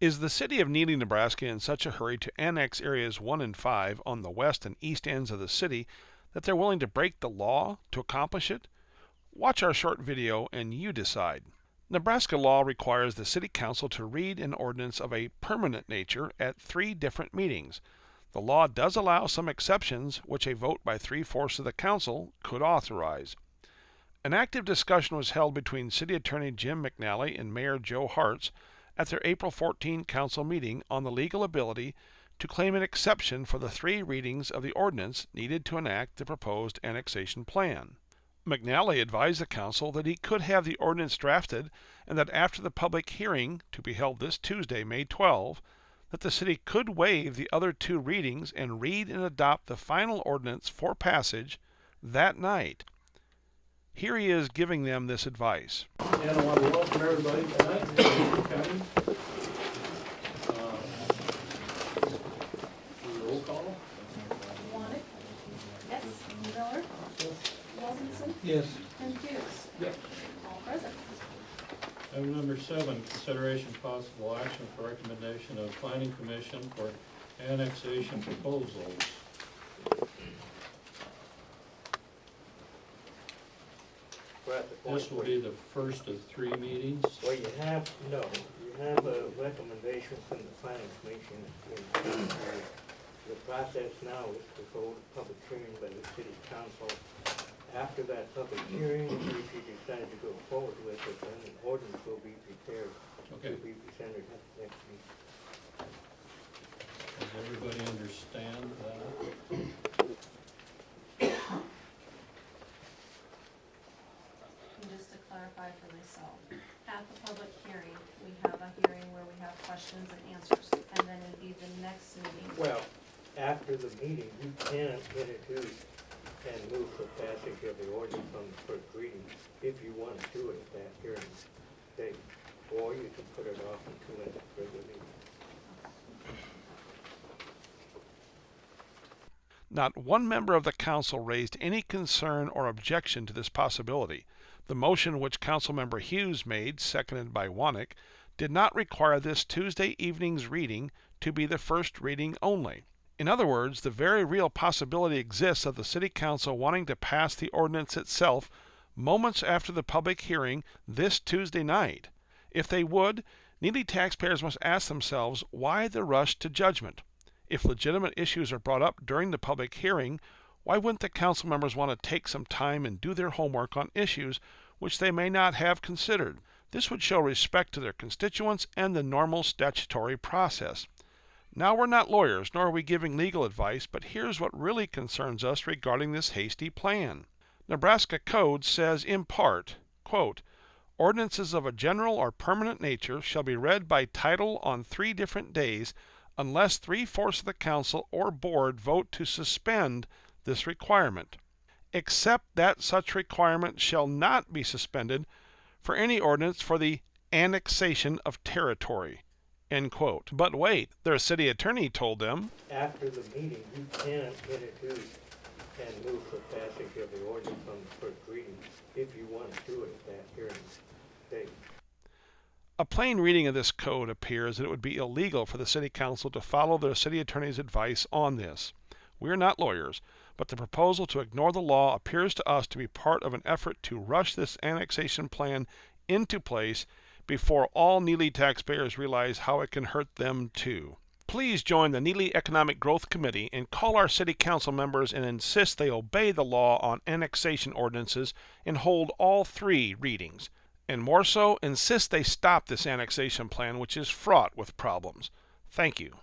Is the city of Neligh, Nebraska in such a hurry to annex areas 1 and 5 on the west and east ends of the city that they're willing to break the law to accomplish it? Watch our short video and you decide. Nebraska law requires the City Council to read an ordinance of a permanent nature at 3 different meetings. The law does allow some exceptions, which a vote by 3/4 of the council could authorize. An active discussion was held between City Attorney Jim McNally and Mayor Joe Hartz at their April 14 council meeting on the legal ability to claim an exception for the 3 readings of the ordinance needed to enact the proposed annexation plan. McNally advised the council that he could have the ordinance drafted and that after the public hearing, to be held this Tuesday, May 12, that the city could waive the other 2 readings and read and adopt the final ordinance for passage that night. Here he is giving them this advice. And I want to welcome everybody tonight to Neligh County. Roll call. Wanick? Yes. Miller? Yes. Wilkinson? Yes. And Hughes? Yes. All present. Item number 7, consideration possible action for recommendation of Planning Commission for annexation proposals. We're at the point This will be the first of 3 meetings. where you have a recommendation from the planning commission. The process now is to hold a public hearing by the city council. After that public hearing, if you decide to go forward with it, then an ordinance will be prepared to be presented at the next meeting. Does everybody understand that? And just to clarify for myself, at the public hearing, we have a hearing where we have questions and answers, and then it'd be the next meeting. Well, after the meeting, you can introduce and move for passage of the ordinance on the first reading if you want to do it at that hearing date. Or you can put it off until a further meeting. Not one member of the council raised any concern or objection to this possibility. The motion which Councilmember Hughes made, seconded by Wanick, did not require this Tuesday evening's reading to be the first reading only. In other words, the very real possibility exists of the City Council wanting to pass the ordinance itself moments after the public hearing this Tuesday night. If they would, Neligh taxpayers must ask themselves why the rush to judgment. If legitimate issues are brought up during the public hearing, why wouldn't the council members want to take some time and do their homework on issues which they may not have considered? This would show respect to their constituents and the normal statutory process. Now, we're not lawyers, nor are we giving legal advice, but here's what really concerns us regarding this hasty plan. Nebraska Code says in part, quote, ordinances of a general or permanent nature shall be read by title on 3 different days unless 3/4 of the council or board vote to suspend this requirement, except that such requirement shall not be suspended for any ordinance for the annexation of territory. End quote. But wait, their city attorney told them, After the meeting, you can introduce and move for passage of the ordinance on the first reading if you want to do it at that hearing date. a plain reading of this code appears that it would be illegal for the city council to follow their city attorney's advice on this. We are not lawyers, but the proposal to ignore the law appears to us to be part of an effort to rush this annexation plan into place before all Neligh taxpayers realize how it can hurt them too. Please join the Neligh Economic Growth Committee and call our city council members and insist they obey the law on annexation ordinances and hold all 3 readings. And more so, insist they stop this annexation plan, which is fraught with problems. Thank you.